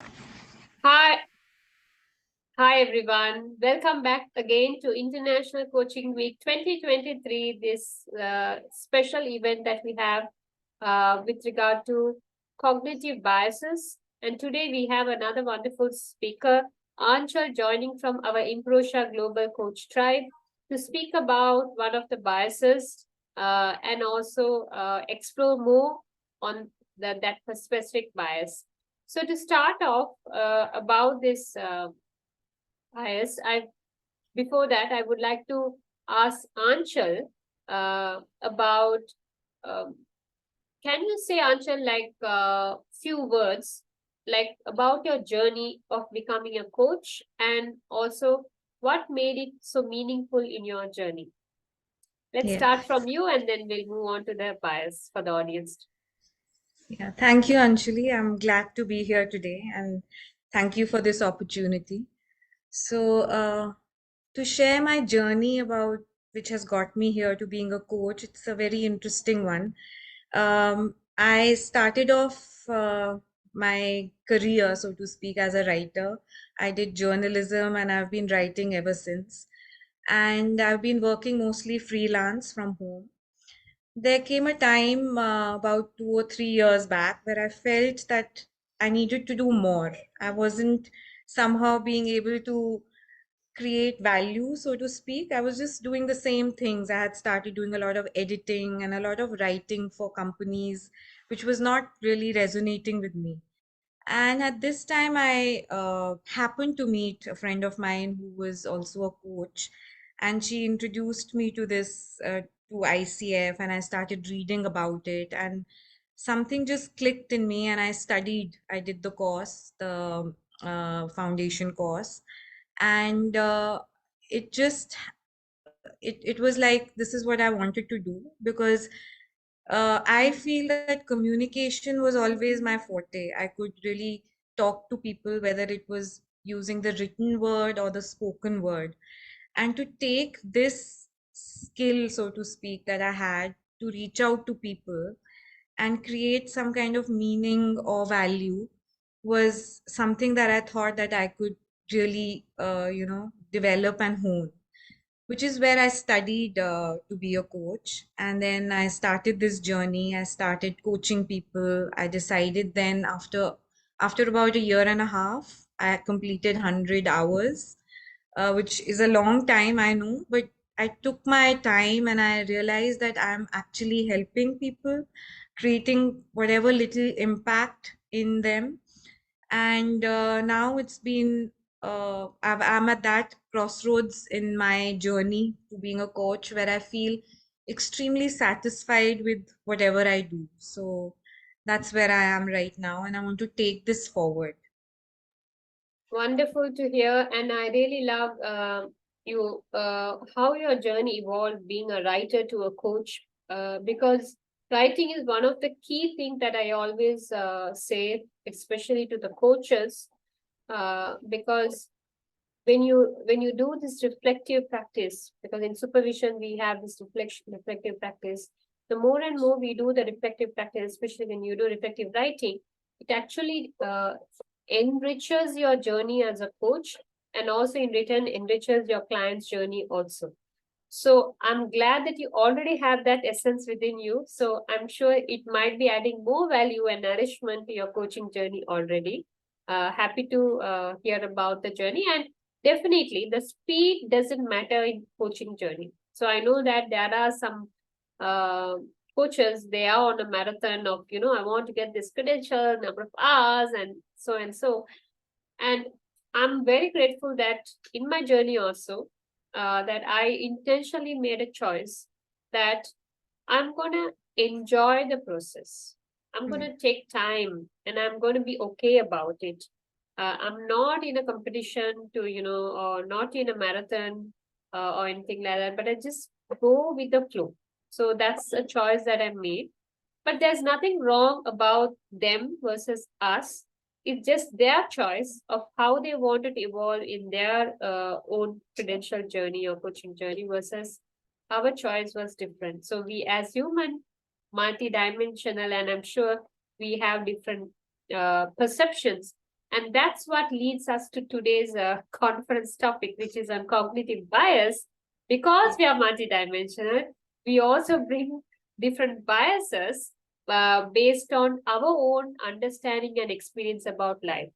Hi, hi everyone. Welcome back again to International Coaching Week 2023, this special event that we have with regard to cognitive biases. And today we have another wonderful speaker, Aanchal, joining from our Improsha Global Coach Tribe to speak about one of the biases and also explore more on that specific bias. So to start off about this bias, before that I would like to ask Aanchal about. Um, can you say, Aanchal, like few words, like about your journey of becoming a coach, and also what made it so meaningful in your journey? Let's Yeah, start from you, and then we'll move on to the bias for the audience. yeah. Thank you, Anjali. I'm glad to be here today and thank you for this opportunity. So, to share my journey about which has got me here to being a coach, it's a very interesting one. I started off my career, so to speak, as a writer. I did journalism and I've been writing ever since. And I've been working mostly freelance from home. There came a time about 2 or 3 years back where I felt that I needed to do more. I wasn't somehow being able to create value, so to speak. I was just doing the same things. I had started doing a lot of editing and a lot of writing for companies, which was not really resonating with me. And at this time, I happened to meet a friend of mine who was also a coach, and she introduced me to this to ICF, and I started reading about it, and something just clicked in me, and I studied. I did the course, the foundation course, and it just it was like this is what I wanted to do because I feel that communication was always my forte. I could really talk to people, whether it was using the written word or the spoken word. And to take this skill, so to speak, that I had to reach out to people and create some kind of meaning or value was something that I thought that I could really, develop and hone, which is where I studied to be a coach. And then I started this journey. I started coaching people. I decided then after about a year and a half, I had completed 100 hours, which is a long time, I know, but I took my time and I realized that I'm actually helping people, creating whatever little impact in them. And now it's been I'm at that crossroads in my journey to being a coach where I feel extremely satisfied with whatever I do. So that's where I am right now, and I want to take this forward. Wonderful to hear, and I really love you how your journey evolved being a writer to a coach. Because writing is one of the key things that I always say, especially to the coaches, because when you do this reflective practice, because in supervision we have this reflective practice, the more and more we do the reflective practice, especially when you do reflective writing, it actually enriches your journey as a coach, and also in return enriches your client's journey also. So I'm glad that you already have that essence within you. So I'm sure it might be adding more value and nourishment to your coaching journey already. Happy to hear about the journey. And definitely the speed doesn't matter in coaching journey. So I know that there are some uh, coaches, they are on a marathon of, I want to get this credential, number of hours, and so and so. And I'm very grateful that in my journey also, that I intentionally made a choice that I'm going to enjoy the process. I'm going Yeah. to take time and I'm going to be okay about it. I'm not in a competition to, or not in a marathon or anything like that, but I just go with the flow. So that's a choice that I made. But there's nothing wrong about them versus us. It's just their choice of how they want to evolve in their own credential journey or coaching journey versus our choice was different. So we as human, multidimensional, and I'm sure we have different perceptions. And that's what leads us to today's conference topic, which is on cognitive bias. Because Yeah. we are multidimensional, we also bring different biases based on our own understanding and experience about life.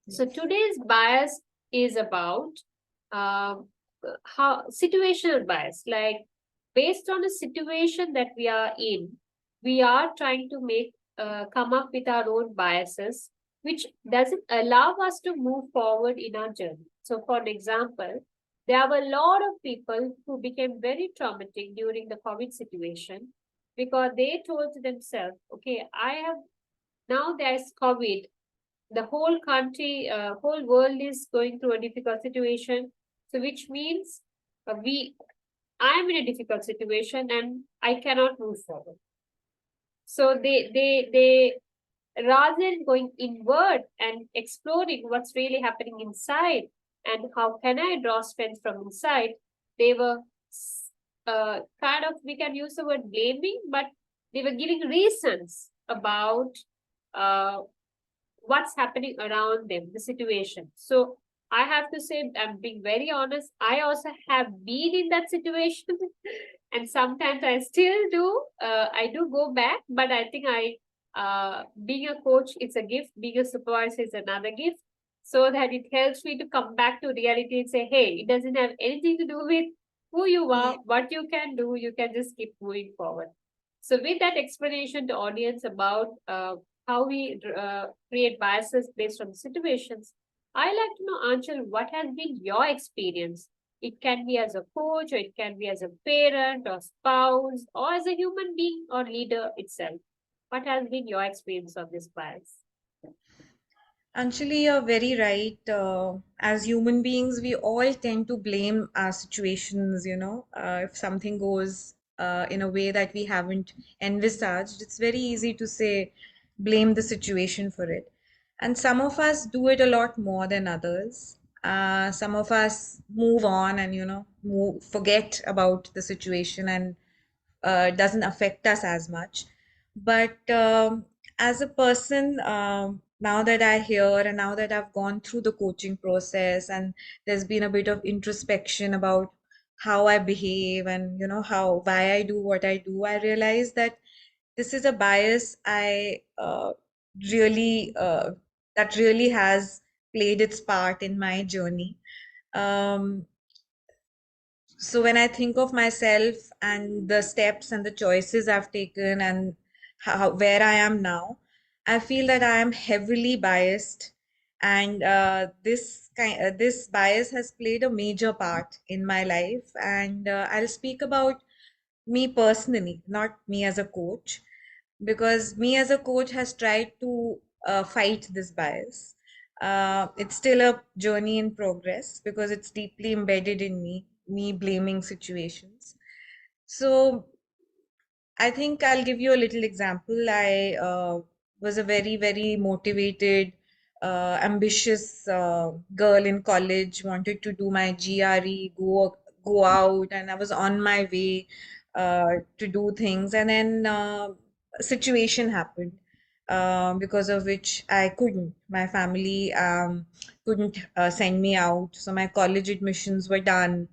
So Yes. today's bias is about um, how situational bias, like based on a situation that we are in, we are trying to make come up with our own biases, which doesn't allow us to move forward in our journey. So, for an example, there were a lot of people who became very traumatic during the COVID situation because they told to themselves, "Okay, I have now there's COVID, the whole country, whole world is going through a difficult situation. So, which means I am in a difficult situation and I cannot move forward. So they rather than going inward and exploring what's really happening inside and how can I draw strength from inside, they were kind of, we can use the word blaming, but they were giving reasons about uh, what's happening around them, the situation. So I have to say, I'm being very honest, I also have been in that situation. And sometimes I still do. I do go back, but I think being a coach, it's a gift. Being a supervisor is another gift. So that it helps me to come back to reality and say, hey, it doesn't have anything to do with who you Yeah. are, what you can do. You can just keep moving forward. So, with that explanation to audience about how we create biases based on situations, I like to know, Anchal, what has been your experience? It can be as a coach, or it can be as a parent or spouse, or as a human being or leader itself. What has been your experience of this bias? Anjali, you're very right. As human beings, we all tend to blame our situations, if something goes in a way that we haven't envisaged, it's very easy to say, blame the situation for it. And some of us do it a lot more than others. Some of us move on and, forget about the situation and it doesn't affect us as much. But as a person, now that I hear and now that I've gone through the coaching process and there's been a bit of introspection about how I behave and how why I do what I do, I realize that this is a bias I really that really has played its part in my journey. Um, so when I think of myself and the steps and the choices I've taken and where I am now, I feel that I am heavily biased, and this bias has played a major part in my life. And I'll speak about me personally, not me as a coach, because me as a coach has tried to fight this bias. It's still a journey in progress because it's deeply embedded in me blaming situations. So I think I'll give you a little example. I was a very, very motivated, ambitious girl in college, wanted to do my GRE, go out, and I was on my way to do things. And then a situation happened because of which I couldn't. My family couldn't send me out, so my college admissions were done,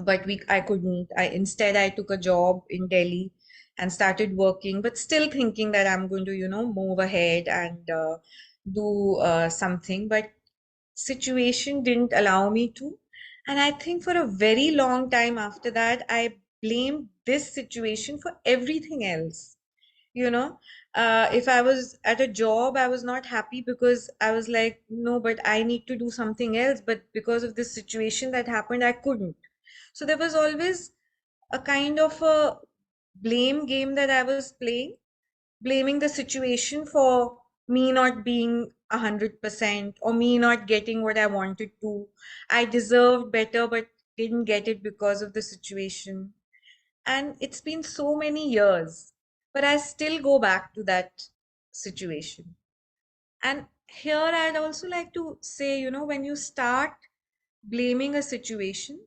but I couldn't. I took a job in Delhi and started working, but still thinking that I'm going to move ahead and do something, but situation didn't allow me to. And I think for a very long time after that, I blamed this situation for everything else. you know if I was at a job, I was not happy because I was like, no, but I need to do something else, but because of this situation that happened, I couldn't. So there was always a kind of a blame game that I was playing, blaming the situation for me not being 100% or me not getting what I wanted to. I deserved better, but didn't get it because of the situation. And it's been so many years, but I still go back to that situation. And here I'd also like to say, when you start blaming a situation,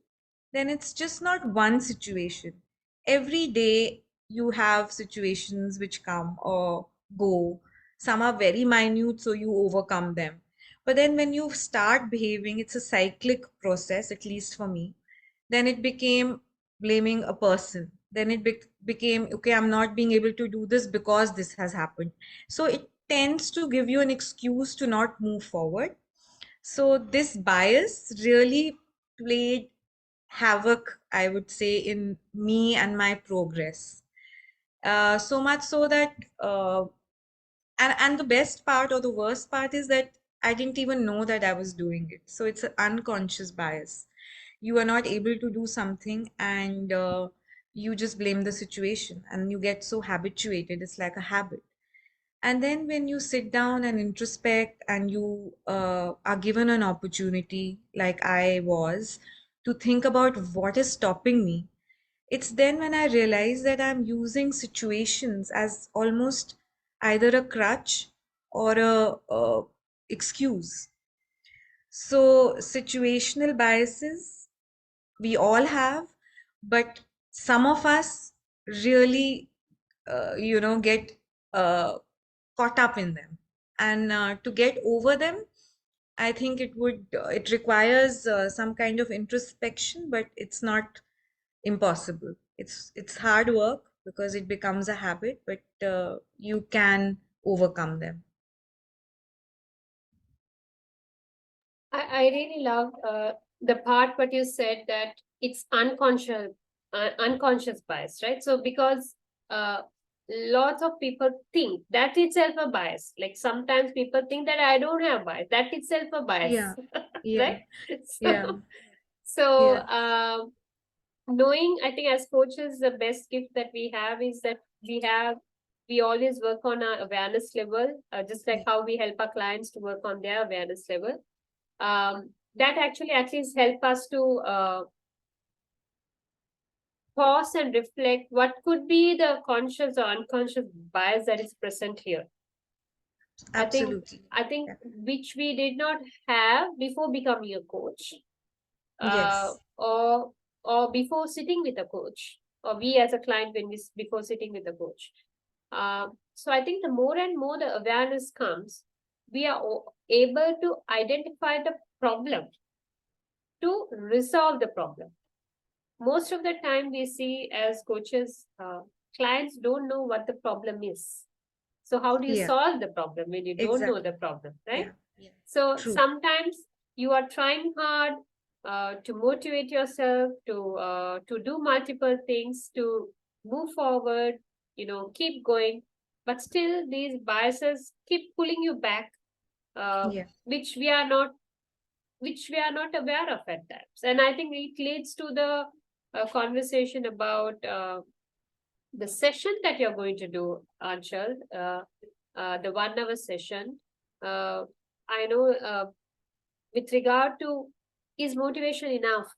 then it's just not one situation. Every day you have situations which come or go. Some are very minute, so you overcome them. But then when you start behaving, it's a cyclic process, at least for me. Then it became blaming a person. Then it became, okay, I'm not being able to do this because this has happened. So it tends to give you an excuse to not move forward. So this bias really played havoc, I would say, in me and my progress. So much so that, and the best part or the worst part is that I didn't even know that I was doing it. So it's an unconscious bias. You are not able to do something, and you just blame the situation, and you get so habituated. It's like a habit. And then when you sit down and introspect, and you are given an opportunity, like I was, to think about what is stopping me, it's then when I realize that I'm using situations as almost either a crutch or a excuse. So situational biases we all have, but some of us really, get uh, caught up in them. And to get over them, I think it requires some kind of introspection, but it's not impossible. It's hard work because it becomes a habit, but you can overcome them. I really love the part what you said that it's unconscious bias, right? So because uh, lots of people think that itself a bias. Like sometimes people think that I don't have bias. That itself a bias, Yeah, yeah, right? yeah, So, so yeah, knowing, I think as coaches, the best gift that we have is that we always work on our awareness level, just like yeah, how we help our clients to work on their awareness level. That actually at least help us to pause and reflect what could be the conscious or unconscious bias that is present here. I think absolutely. I think Yeah. which we did not have before becoming a coach, uh, Yes, or before sitting with a coach, or we as a client when before sitting with a coach. So I think the more and more the awareness comes, we are able to identify the problem to resolve the problem. Most of the time we see as coaches, clients don't know what the problem is. So how do you yeah, solve the problem when you don't know the exactly. problem, right? Yeah, yeah, So true. sometimes you are trying hard to motivate yourself to do multiple things to move forward, keep going, but still these biases keep pulling you back, uh, Yeah, which we are not aware of at times. And I think it leads to the conversation about the session that you're going to do, Anchal, the 1 hour session. Uh, I know with regard to, is motivation enough?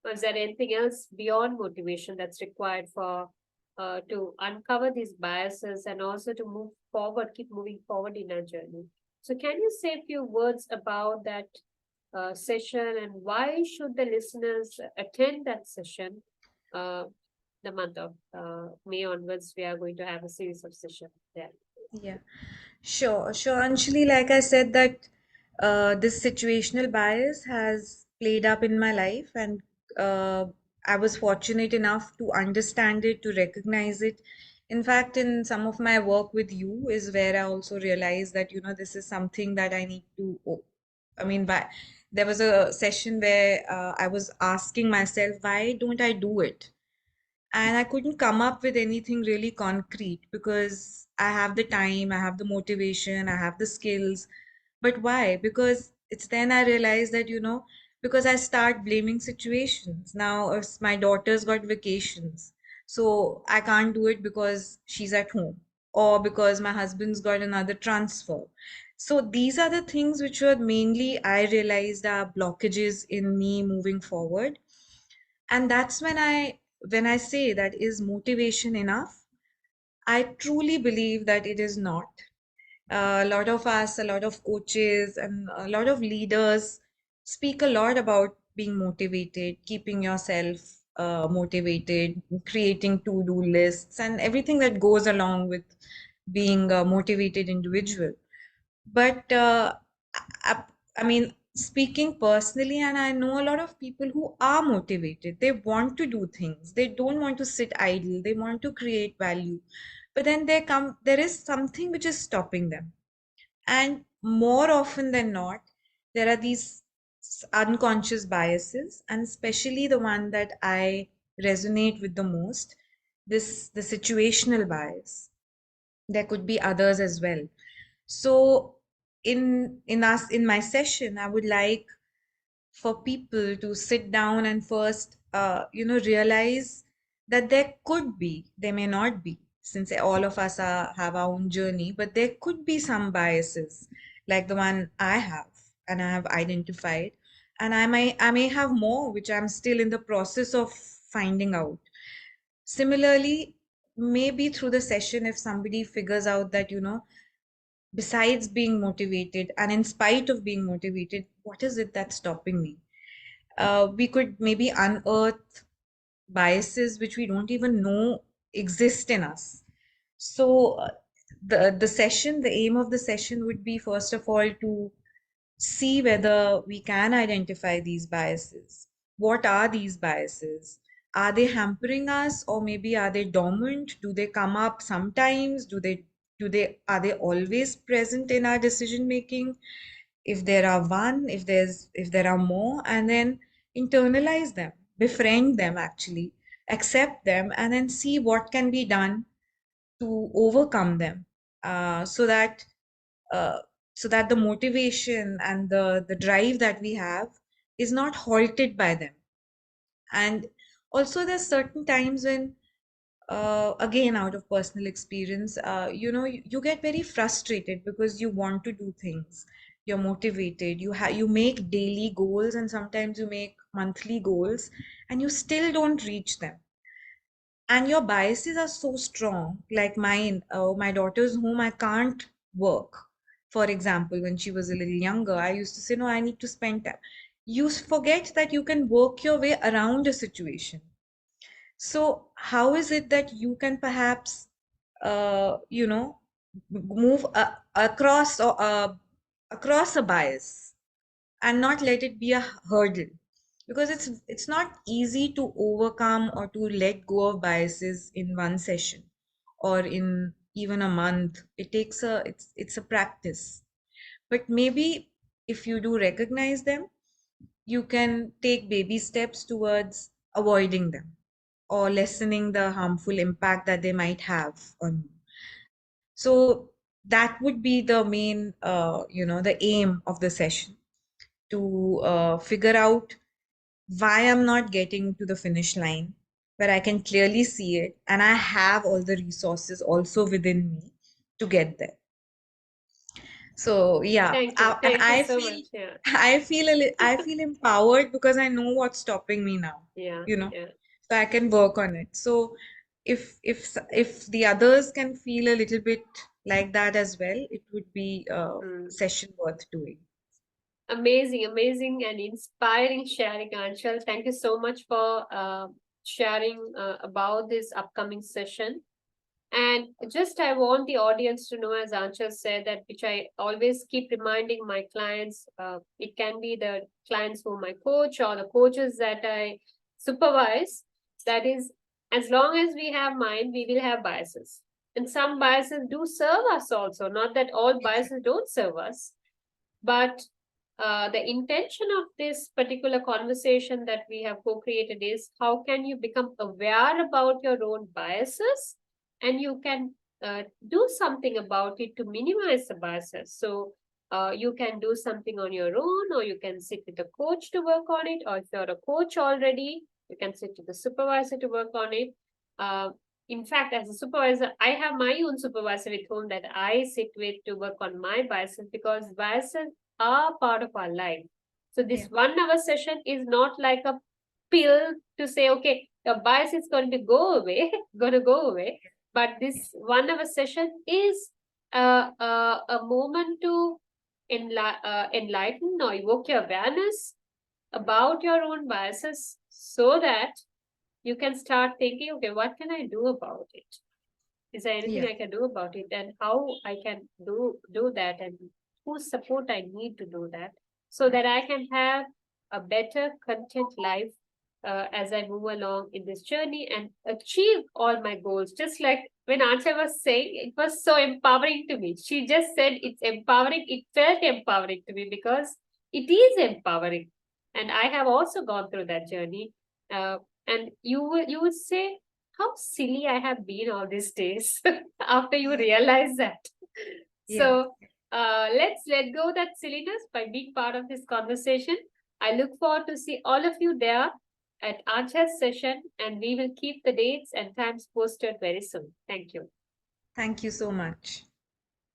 Or is there anything else beyond motivation that's required for to uncover these biases and also to move forward, keep moving forward in our journey? So, can you say a few words about that session and why should the listeners attend that session? Uh, the month of May onwards, we are going to have a series of sessions there. yeah. Sure, sure. Anjali, like I said, that this situational bias has played up in my life, and uh, I was fortunate enough to understand it, to recognize it. In fact, in some of my work with you is where I also realized that, this is something that I need to, I mean, there was a session where I was asking myself, why don't I do it? And I couldn't come up with anything really concrete because I have the time, I have the motivation, I have the skills. But why? Because it's then I realized that, because I start blaming situations. Now, if my daughter's got vacations, so I can't do it because she's at home or because my husband's got another transfer. So these are the things which were mainly I realized are blockages in me moving forward. And that's when I say that is motivation enough? I truly believe that it is not. A lot of us, a lot of coaches, and a lot of leaders speak a lot about being motivated, keeping yourself motivated, creating to-do lists, and everything that goes along with being a motivated individual. But I, I mean, speaking personally, and I know a lot of people who are motivated. They want to do things. They don't want to sit idle. They want to create value. But then there is something which is stopping them. And more often than not, there are these unconscious biases, and especially the one that I resonate with the most, the situational bias. There could be others as well. So in my session, I would like for people to sit down and first realize that there could be, there may not be, since all of us have our own journey, but there could be some biases like the one I have and I have identified, and I may have more which I'm still in the process of finding out. Similarly, maybe through the session, if somebody figures out that, besides being motivated and in spite of being motivated, what is it that's stopping me? We could maybe unearth biases which we don't even know exist in us. So the aim of the session would be, first of all, to see whether we can identify these biases. What are these biases? Are they hampering us, or maybe are they dormant? Do they come up sometimes? Do they are they always present in our decision making? If there are one, if there are more, and then internalize them, befriend them actually, accept them, and then see what can be done to overcome them, so that uh, the motivation and the drive that we have is not halted by them. And also there's certain times when, again, out of personal experience, you get very frustrated because you want to do things, you're motivated, you make daily goals, and sometimes you make monthly goals, and you still don't reach them, and your biases are so strong, like mine. My daughter's home, I can't work. For example, when she was a little younger, I used to say, no, I need to spend time. You forget that you can work your way around a situation. So how is it that you can perhaps, move across a bias and not let it be a hurdle? Because it's not easy to overcome or to let go of biases in one session or in even a month. It's a practice. But maybe if you do recognize them, you can take baby steps towards avoiding them or lessening the harmful impact that they might have on you. So that would be the main, the aim of the session, to figure out why I'm not getting to the finish line, where I can clearly see it and I have all the resources also within me to get there. So yeah, Thank you. and Thank you so much. Yeah. I feel empowered because I know what's stopping me now, Yeah. you know, Yeah. so I can work on it. So if the others can feel a little bit like that as well, it would be a Mm. session worth doing. Amazing, amazing, and inspiring sharing, Anshul. Thank you so much for sharing about this upcoming session. And just I want the audience to know, as Anchal said, that which I always keep reminding my clients, it can be the clients whom I coach or the coaches that I supervise. That is, as long as we have mind, we will have biases. And some biases do serve us also, not that all biases don't serve us. But the intention of this particular conversation that we have co-created is how can you become aware about your own biases, and you can do something about it to minimize the biases. So you can do something on your own, or you can sit with a coach to work on it, or if you're a coach already, you can sit with the supervisor to work on it. Uh, in fact, as a supervisor, I have my own supervisor with whom that I sit with to work on my biases, because biases are part of our life. So this Yeah. 1 hour session is not like a pill to say, okay, your bias is going to go away, going to go away. But this 1 hour session is a moment to enlighten or evoke your awareness about your own biases, so that you can start thinking, okay, what can I do about it? Is there anything Yeah. I can do about it, and how I can do that, and whose support I need to do that, so that I can have a better content life as I move along in this journey and achieve all my goals. Just like when Aanchal was saying, it was so empowering to me. She just said it's empowering. It felt empowering to me because it is empowering, and I have also gone through that journey. And you would say how silly I have been all these days after you realize that. Yeah. So let's let go that silliness by being part of this conversation. I look forward to see all of you there at Anchal's session, and we will keep the dates and times posted very soon. Thank you. Thank you so much.